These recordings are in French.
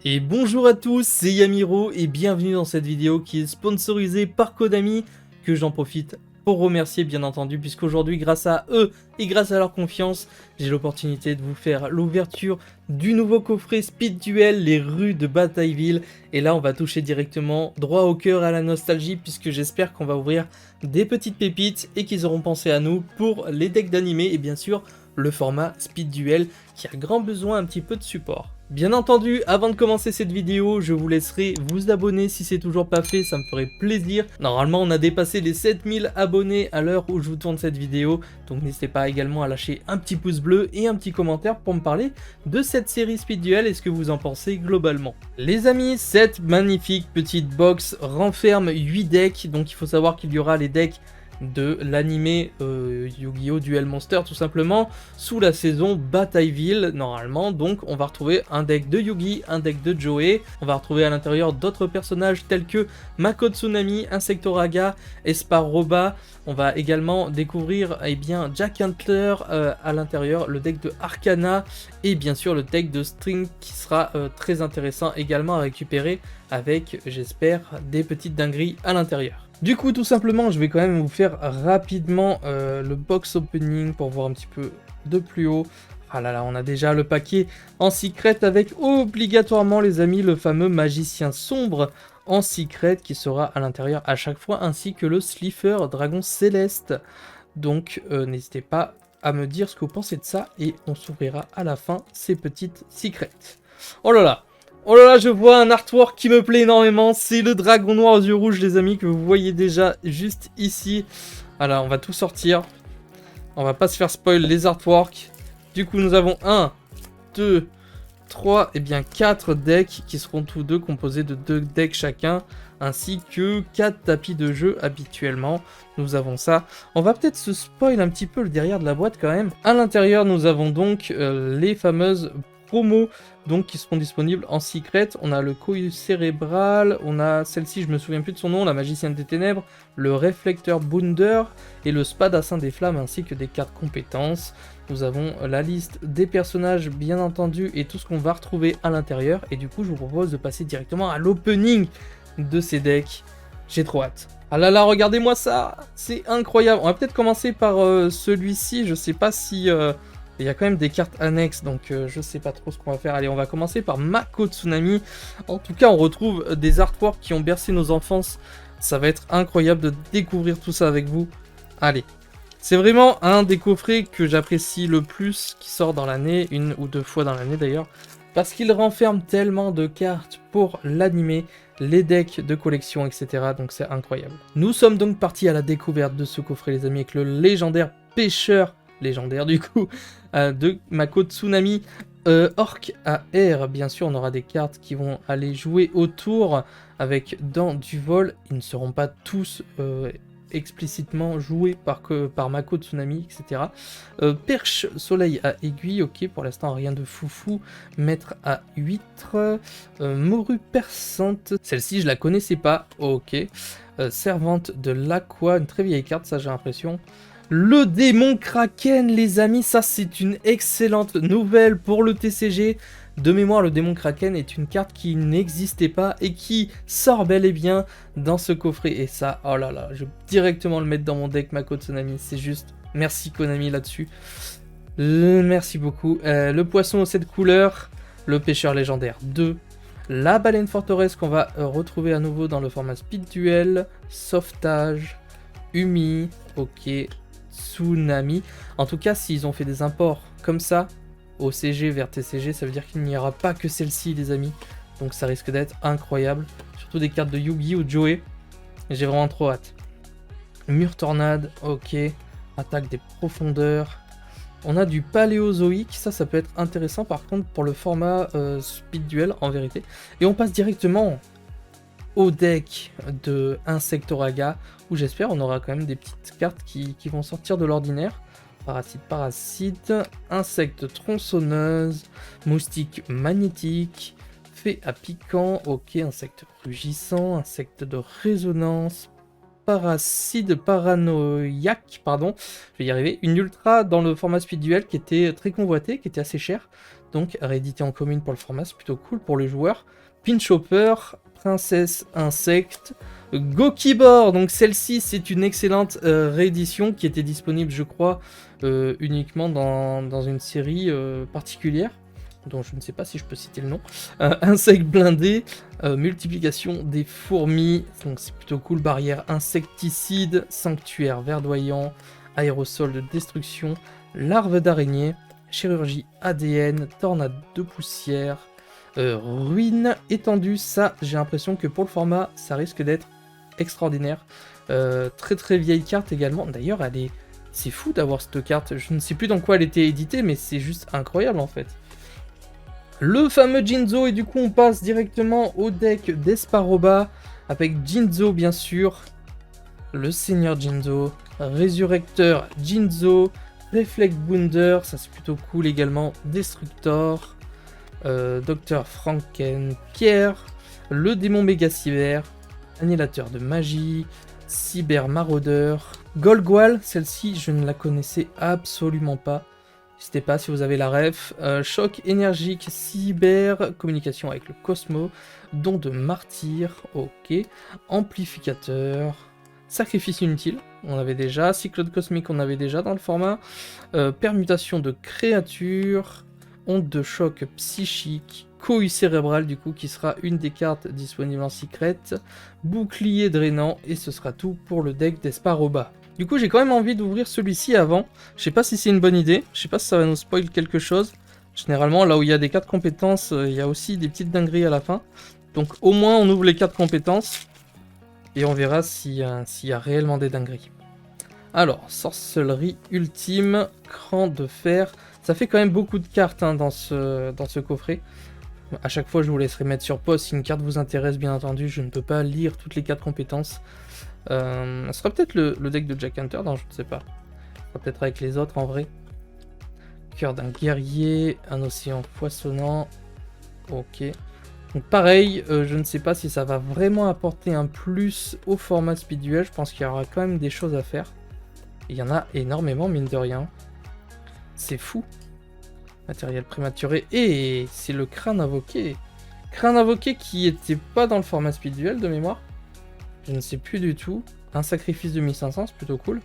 Et bonjour à tous, c'est Yamiro et bienvenue dans cette vidéo qui est sponsorisée par Konami, que j'en profite pour remercier bien entendu, puisqu'aujourd'hui grâce à eux et grâce à leur confiance, j'ai l'opportunité de vous faire l'ouverture du nouveau coffret Speed Duel, les rues de Batailleville. Et là on va toucher directement droit au cœur à la nostalgie, puisque j'espère qu'on va ouvrir des petites pépites et qu'ils auront pensé à nous pour les decks d'animé et bien sûr le format Speed Duel qui a grand besoin un petit peu de support. Bien entendu, avant de commencer cette vidéo, je vous laisserai vous abonner si c'est toujours pas fait, ça me ferait plaisir. Normalement, on a dépassé les 7000 abonnés à l'heure où je vous tourne cette vidéo, donc n'hésitez pas également à lâcher un petit pouce bleu et un petit commentaire pour me parler de cette série Speed Duel et ce que vous en pensez globalement. Les amis, cette magnifique petite box renferme 8 decks, donc il faut savoir qu'il y aura les decks de l'animé Yu-Gi-Oh! Duel Monster tout simplement, sous la saison Batailleville normalement. Donc on va retrouver un deck de Yugi, un deck de Joey, on va retrouver à l'intérieur d'autres personnages tels que Mako Tsunami, Insectoraga, Esparoba. On va également découvrir bien Jack Antler à l'intérieur, le deck de Arcana et bien sûr le deck de String qui sera très intéressant également à récupérer avec, j'espère, des petites dingueries à l'intérieur. Du coup, tout simplement, je vais quand même vous faire rapidement le box opening pour voir un petit peu de plus haut. Ah là là, on a déjà le paquet en secret avec obligatoirement, les amis, le fameux magicien sombre en secret qui sera à l'intérieur à chaque fois, ainsi que le Slifer dragon céleste. Donc, n'hésitez pas à me dire ce que vous pensez de ça et on s'ouvrira à la fin ces petites secrets. Oh là là! Oh là là, je vois un artwork qui me plaît énormément, c'est le dragon noir aux yeux rouges, les amis, que vous voyez déjà juste ici. Voilà, on va tout sortir. On va pas se faire spoil les artworks. Du coup, nous avons 1, 2, 3, et bien 4 decks qui seront tous deux composés de 2 decks chacun, ainsi que 4 tapis de jeu habituellement. Nous avons ça. On va peut-être se spoil un petit peu le derrière de la boîte quand même. À l'intérieur, nous avons donc les fameuses promos donc qui seront disponibles en secret. On a le Coï cérébral, on a celle-ci, je me souviens plus de son nom, la magicienne des ténèbres, le réflecteur Bounder et le spadassin des flammes, ainsi que des cartes compétences. Nous avons la liste des personnages bien entendu et tout ce qu'on va retrouver à l'intérieur. Et du coup, je vous propose de passer directement à l'opening de ces decks. J'ai trop hâte. Ah là là, regardez-moi ça, c'est incroyable. On va peut-être commencer par celui-ci, je sais pas si... il y a quand même des cartes annexes, donc je sais pas trop ce qu'on va faire. Allez, on va commencer par Mako Tsunami. En tout cas, on retrouve des artworks qui ont bercé nos enfances. Ça va être incroyable de découvrir tout ça avec vous. Allez. C'est vraiment un des coffrets que j'apprécie le plus, qui sort dans l'année, 1 ou 2 fois dans l'année d'ailleurs, parce qu'il renferme tellement de cartes pour l'animé, les decks de collection, etc. Donc c'est incroyable. Nous sommes donc partis à la découverte de ce coffret, les amis, avec le légendaire pêcheur, légendaire du coup, de Mako Tsunami, Orc AR. Bien sûr, on aura des cartes qui vont aller jouer autour avec dans du vol. Ils ne seront pas tous explicitement joué par Mako Tsunami, etc. Perche soleil à aiguille, ok, pour l'instant rien de foufou. Maître à huître, morue perçante, celle-ci je la connaissais pas, ok. Servante de l'aqua, une très vieille carte, ça j'ai l'impression. Le démon Kraken, les amis, ça c'est une excellente nouvelle pour le TCG. De mémoire, le démon Kraken est une carte qui n'existait pas et qui sort bel et bien dans ce coffret. Et ça, oh là là, je vais directement le mettre dans mon deck Mako Tsunami. C'est juste, merci Konami là-dessus. Merci beaucoup. Le poisson aux 7 couleurs, le pêcheur légendaire 2. La baleine forteresse qu'on va retrouver à nouveau dans le format Speed Duel. Sauvetage, Umi, ok. Tsunami. En tout cas, s'ils ont fait des imports comme ça, OCG vers TCG, ça veut dire qu'il n'y aura pas que celle-ci, les amis. Donc ça risque d'être incroyable. Surtout des cartes de Yugi ou Joey. J'ai vraiment trop hâte. Mur tornade, ok. Attaque des profondeurs. On a du paléozoïque, ça peut être intéressant par contre pour le format Speed Duel en vérité. Et on passe directement au deck de Insectoraga, où j'espère on aura quand même des petites cartes qui vont sortir de l'ordinaire. Parasite, insecte tronçonneuse, moustique magnétique, fée à piquant, ok, insecte rugissant, insecte de résonance, Paranoïaque, pardon, je vais y arriver. Une ultra dans le format speed duel qui était très convoitée, qui était assez cher. Donc réédité en commune pour le format, c'est plutôt cool pour les joueurs. Pinch Hopper, Princesse Insecte, Gokibor, donc celle-ci c'est une excellente réédition qui était disponible je crois uniquement dans une série particulière, dont je ne sais pas si je peux citer le nom. Insecte blindé, multiplication des fourmis, donc c'est plutôt cool, barrière insecticide, sanctuaire verdoyant, aérosol de destruction, larve d'araignée, chirurgie ADN, tornade de poussière, ruine étendue. Ça j'ai l'impression que pour le format ça risque d'être extraordinaire. Très très vieille carte également, d'ailleurs elle est... C'est fou d'avoir cette carte, je ne sais plus dans quoi elle était éditée mais c'est juste incroyable en fait. Le fameux Jinzo, et du coup on passe directement au deck d'Esparoba avec Jinzo bien sûr, le Seigneur Jinzo, Résurrecteur Jinzo, Reflect Bounder, ça c'est plutôt cool également, Destructor, Dr Frankenpierre, le démon méga cyber, Annihilateur de magie, Cyber Maraudeur, Golgwal, celle-ci je ne la connaissais absolument pas. N'hésitez pas si vous avez la ref. Choc énergique, cyber, communication avec le Cosmo, don de martyr, ok. Amplificateur, sacrifice inutile, on avait déjà. Cyclone cosmique, on avait déjà dans le format. Permutation de créatures, onde de choc psychique, cohue cérébrale du coup qui sera une des cartes disponibles en secret. Bouclier drainant, et ce sera tout pour le deck d'Esparoba. Du coup, j'ai quand même envie d'ouvrir celui-ci avant. Je sais pas si c'est une bonne idée. Je sais pas si ça va nous spoil quelque chose. Généralement, là où il y a des cartes compétences, il y a aussi des petites dingueries à la fin. Donc au moins, on ouvre les cartes compétences. Et on verra s'il y a réellement des dingueries. Alors, sorcellerie ultime, cran de fer. Ça fait quand même beaucoup de cartes hein, dans ce coffret. À chaque fois, je vous laisserai mettre sur pause si une carte vous intéresse, bien entendu. Je ne peux pas lire toutes les cartes compétences. Ce sera peut-être le deck de Jack Hunter, non je ne sais pas. Ce sera peut-être avec les autres en vrai. Cœur d'un guerrier, un océan poissonnant. Ok. Donc pareil, je ne sais pas si ça va vraiment apporter un plus au format speed duel. Je pense qu'il y aura quand même des choses à faire. Il y en a énormément mine de rien. C'est fou. Matériel prématuré. Et c'est le crâne invoqué. Crâne invoqué qui était pas dans le format speed duel de mémoire. Je ne sais plus du tout. Un sacrifice de 1500, c'est plutôt cool.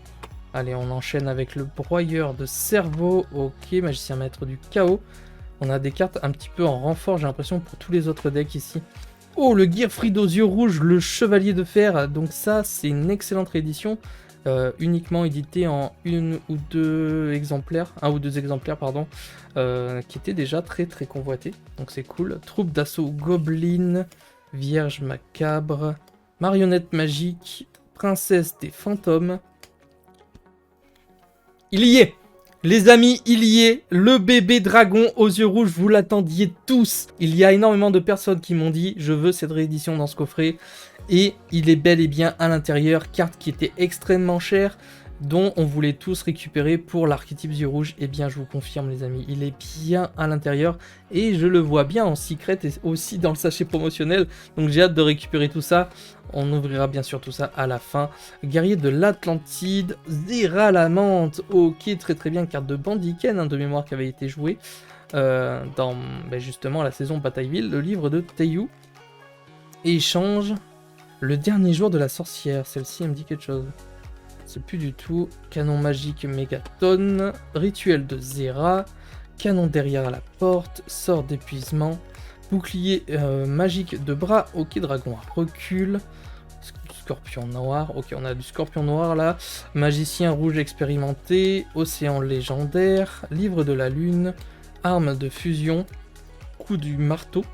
Allez, on enchaîne avec le broyeur de cerveau. Ok, magicien maître du chaos. On a des cartes un petit peu en renfort, j'ai l'impression, pour tous les autres decks ici. Oh, le Gearfried aux yeux rouges, le chevalier de fer. Donc ça, c'est une excellente réédition. Uniquement édité en un ou deux exemplaires, pardon, qui était déjà très très convoité. Donc c'est cool. Troupe d'assaut Goblin, Vierge macabre, marionnette magique, princesse des fantômes. Il y est! Les amis, il y est, le bébé dragon aux yeux rouges, vous l'attendiez tous. Il y a énormément de personnes qui m'ont dit, je veux cette réédition dans ce coffret. Et il est bel et bien à l'intérieur, carte qui était extrêmement chère, dont on voulait tous récupérer pour l'archétype yeux rouges. Et bien je vous confirme les amis, il est bien à l'intérieur. Et je le vois bien en secret et aussi dans le sachet promotionnel. Donc j'ai hâte de récupérer tout ça. On ouvrira bien sûr tout ça à la fin. Guerrier de l'Atlantide, Zera la menthe. Ok, très très bien, carte de Bandiken hein, de mémoire qui avait été jouée dans justement la saison Batailleville, le livre de Teiyu. Échange, le dernier jour de la sorcière. Celle-ci elle me dit quelque chose. C'est plus du tout. Canon magique mégatonne, rituel de Zera, canon derrière la porte, sort d'épuisement, bouclier magique de bras, ok, dragon à recul, scorpion noir, ok, on a du scorpion noir là, magicien rouge expérimenté, océan légendaire, livre de la lune, arme de fusion, coup du marteau,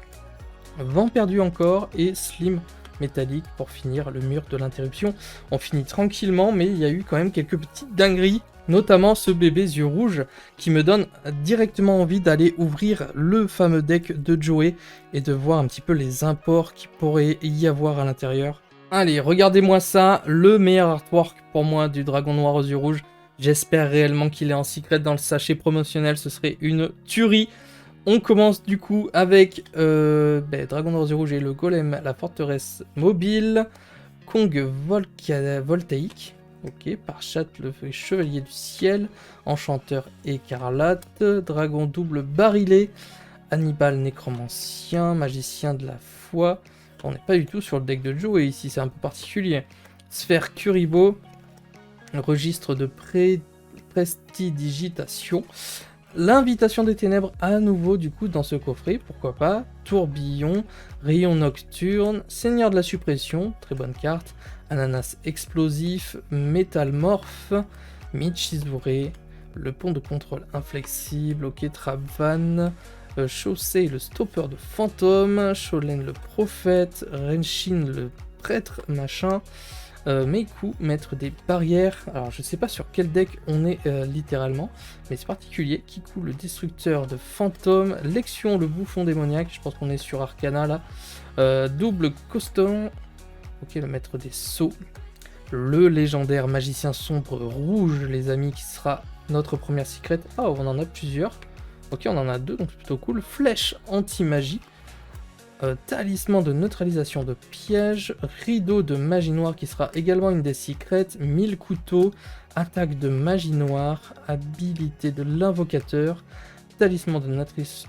vent perdu encore et slim métallique pour finir le mur de l'interruption. On finit tranquillement, mais il y a eu quand même quelques petites dingueries, notamment ce bébé yeux rouges qui me donne directement envie d'aller ouvrir le fameux deck de Joey et de voir un petit peu les imports qu'il pourrait y avoir à l'intérieur. Allez, regardez-moi ça, le meilleur artwork pour moi du dragon noir aux yeux rouges. J'espère réellement qu'il est en secret dans le sachet promotionnel, ce serait une tuerie. On commence du coup avec Dragon noir aux yeux rouges et le golem, la forteresse mobile, Wukong voltaïque. Ok, Parchat, le chevalier du ciel, enchanteur écarlate, dragon double barilé, Hannibal nécromancien, magicien de la foi. On n'est pas du tout sur le deck de Joe ici, c'est un peu particulier. Sphère Kuribo, registre de prestidigitation. L'invitation des ténèbres à nouveau du coup dans ce coffret, pourquoi pas. Tourbillon, rayon nocturne, seigneur de la suppression, très bonne carte. Ananas explosif, métalmorphe, Michizure, le pont de contrôle inflexible, ok, Trapvan, Chaussée, le stopper de fantôme, Sholen le prophète, Renshin le prêtre machin, Meiku, maître des barrières. Alors je sais pas sur quel deck on est littéralement, mais c'est particulier. Kiku le destructeur de fantômes, Lexion le bouffon démoniaque, je pense qu'on est sur Arcana là, double coston, ok, le maître des sceaux, le légendaire magicien sombre rouge les amis qui sera notre première secret. Ah, on en a plusieurs. Ok, on en a deux, donc c'est plutôt cool. Flèche anti-magie. Talisman de neutralisation de pièges. Rideau de magie noire qui sera également une des secrets. 1000 couteaux. Attaque de magie noire. Habilité de l'invocateur. Talisman de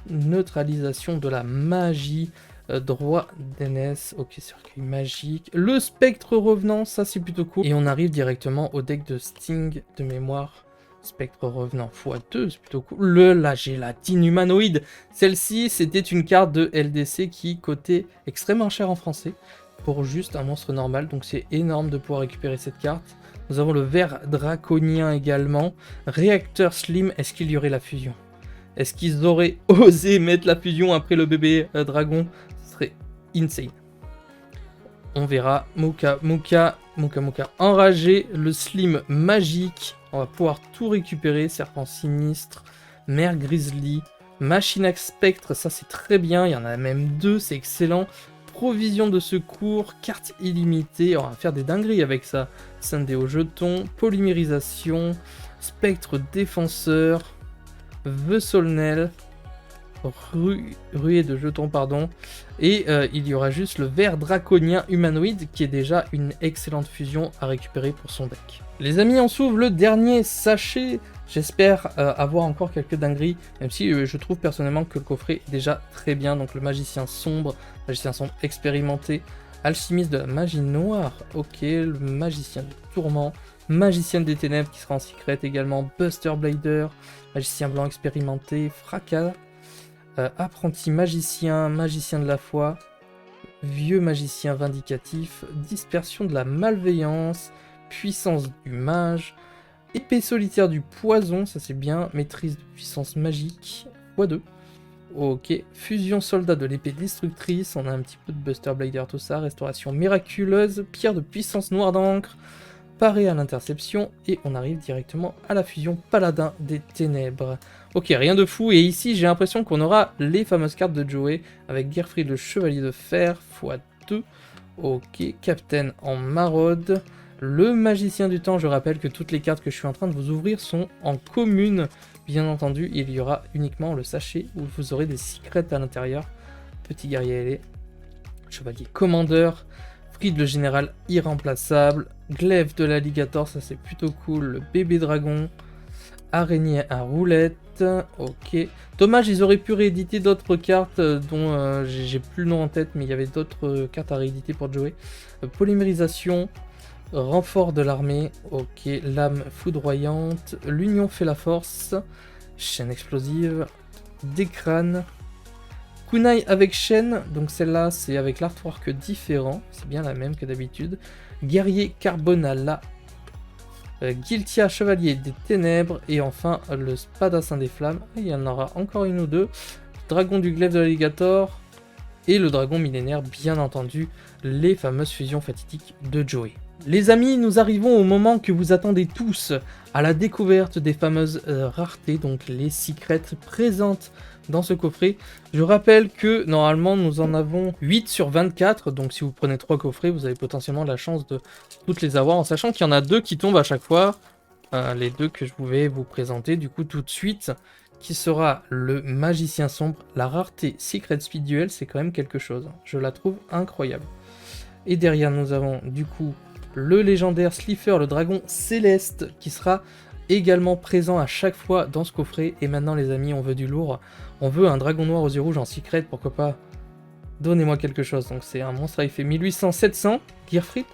neutralisation de la magie. Droit d'aînesse. Ok, circuit magique. Le spectre revenant, ça c'est plutôt cool. Et on arrive directement au deck de Sting de mémoire. Spectre revenant x2, c'est plutôt cool. La gélatine humanoïde. Celle-ci, c'était une carte de LDC qui coûtait extrêmement cher en français pour juste un monstre normal. Donc c'est énorme de pouvoir récupérer cette carte. Nous avons le ver draconien également. Réacteur slim, est-ce qu'il y aurait la fusion? Est-ce qu'ils auraient osé mettre la fusion après le bébé dragon? Ce serait insane. On verra. Muka enragé, le slim magique. On va pouvoir tout récupérer. Serpent sinistre, mer grizzly, machine à spectre, ça c'est très bien. Il y en a même deux, c'est excellent. Provision de secours, carte illimitée. On va faire des dingueries avec ça. Scindé au jeton, polymérisation, spectre défenseur, Vesolnel, ruée de jetons, pardon. Et il y aura juste le ver draconien humanoïde qui est déjà une excellente fusion à récupérer pour son deck. Les amis, on s'ouvre le dernier sachet. J'espère avoir encore quelques dingueries, même si je trouve personnellement que le coffret est déjà très bien. Donc le magicien sombre expérimenté, alchimiste de la magie noire, ok, le magicien du tourment, magicien des ténèbres qui sera en secret également, Buster Blader, magicien blanc expérimenté, fracas, apprenti magicien, magicien de la foi, vieux magicien vindicatif, dispersion de la malveillance, puissance du mage, épée solitaire du poison, ça c'est bien, maîtrise de puissance magique, x2. Ok, fusion soldat de l'épée destructrice, on a un petit peu de Buster Blader, tout ça, restauration miraculeuse, pierre de puissance noire d'encre, paré à l'interception, et on arrive directement à la fusion paladin des ténèbres. Ok, rien de fou, et ici j'ai l'impression qu'on aura les fameuses cartes de Joey, avec Gearfried le chevalier de fer, x2, ok, Captain en maraude, le magicien du temps, je rappelle que toutes les cartes que je suis en train de vous ouvrir sont en commune. Bien entendu, il y aura uniquement le sachet où vous aurez des secrets à l'intérieur. Petit guerrier ailé, chevalier commandeur, Fried le général irremplaçable, glaive de l'alligator, ça c'est plutôt cool, le bébé dragon, araignée à roulette, ok. Dommage, ils auraient pu rééditer d'autres cartes dont j'ai plus le nom en tête, mais il y avait d'autres cartes à rééditer pour Joey. Polymérisation, renfort de l'armée, ok, lame foudroyante, l'union fait la force, chaîne explosive, des crânes, kunai avec chaîne, donc celle-là c'est avec l'artwork différent, c'est bien la même que d'habitude, guerrier carbonala, Guiltia chevalier des ténèbres, et enfin le spadassin des flammes, il y en aura encore une ou deux, dragon du glaive de l'alligator, et le dragon millénaire bien entendu, les fameuses fusions fatidiques de Joey. Les amis, nous arrivons au moment que vous attendez tous, à la découverte des fameuses raretés, donc les secrets présentes dans ce coffret. Je rappelle que normalement nous en avons 8 sur 24, donc si vous prenez 3 coffrets, vous avez potentiellement la chance de toutes les avoir, en sachant qu'il y en a 2 qui tombent à chaque fois, les 2 que je vais vous présenter du coup tout de suite, qui sera le magicien sombre. La rareté Secret Speed Duel, c'est quand même quelque chose, je la trouve incroyable. Et derrière, nous avons du coup le légendaire Slifer, le dragon céleste, qui sera également présent à chaque fois dans ce coffret. Et maintenant, les amis, on veut du lourd. On veut un dragon noir aux yeux rouges en secret, pourquoi pas. Donnez-moi quelque chose. Donc c'est un monstre, il fait 1800-700. Gearfried.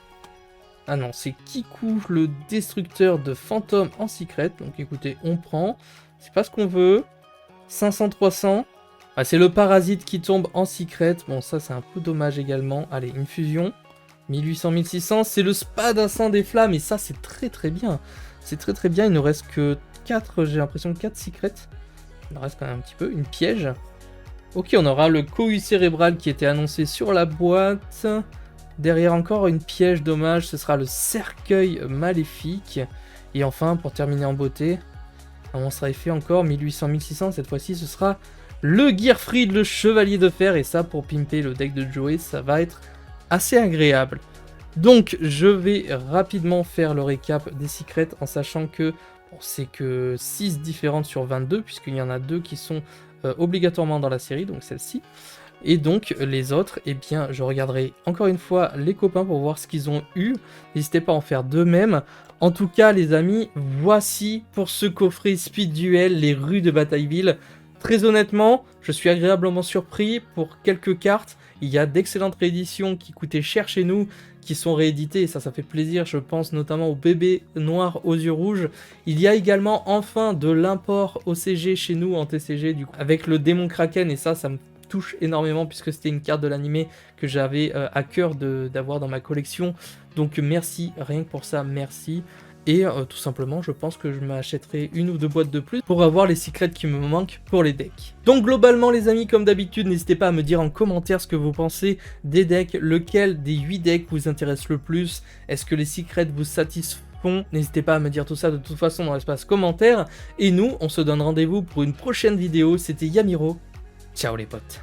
Ah non, c'est Kiku, le destructeur de fantômes en secret. Donc écoutez, on prend. C'est pas ce qu'on veut. 500-300. Ah, c'est le parasite qui tombe en secret. Bon, ça c'est un peu dommage également. Allez, une fusion. 1800-1600. C'est le spadassin des flammes. Et ça, c'est très très bien. C'est très très bien. Il ne reste que 4, j'ai l'impression, 4 secrets. Il en reste quand même un petit peu. Une piège. Ok, on aura le cohue cérébral qui était annoncé sur la boîte. Derrière encore une piège dommage, ce sera le cercueil maléfique. Et enfin, pour terminer en beauté, un monstre à effet encore, 1800-1600, cette fois-ci ce sera le Gearfried, le chevalier de fer. Et ça, pour pimper le deck de Joey, ça va être assez agréable. Donc, je vais rapidement faire le récap des secrets en sachant que c'est que 6 différentes sur 22, puisqu'il y en a 2 qui sont obligatoirement dans la série, donc celle-ci. Et donc les autres, eh bien je regarderai encore une fois les copains pour voir ce qu'ils ont eu. N'hésitez pas à en faire de même. En tout cas les amis, voici pour ce coffret Speed Duel, les rues de Batailleville. Très honnêtement, je suis agréablement surpris pour quelques cartes. Il y a d'excellentes rééditions qui coûtaient cher chez nous, qui sont rééditées, et ça fait plaisir, je pense notamment au bébé noir aux yeux rouges. Il y a également enfin de l'import OCG chez nous en TCG, du coup, avec le démon Kraken, et ça me touche énormément puisque c'était une carte de l'animé que j'avais à cœur d'avoir dans ma collection. Donc merci, rien que pour ça, merci. Et tout simplement, je pense que je m'achèterai 1 ou 2 boîtes de plus pour avoir les secrets qui me manquent pour les decks. Donc globalement les amis, comme d'habitude, n'hésitez pas à me dire en commentaire ce que vous pensez des decks, lequel des 8 decks vous intéresse le plus, est-ce que les secrets vous satisfont? N'hésitez pas à me dire tout ça de toute façon dans l'espace commentaire. Et nous, on se donne rendez-vous pour une prochaine vidéo. C'était Yamiro. Ciao les potes.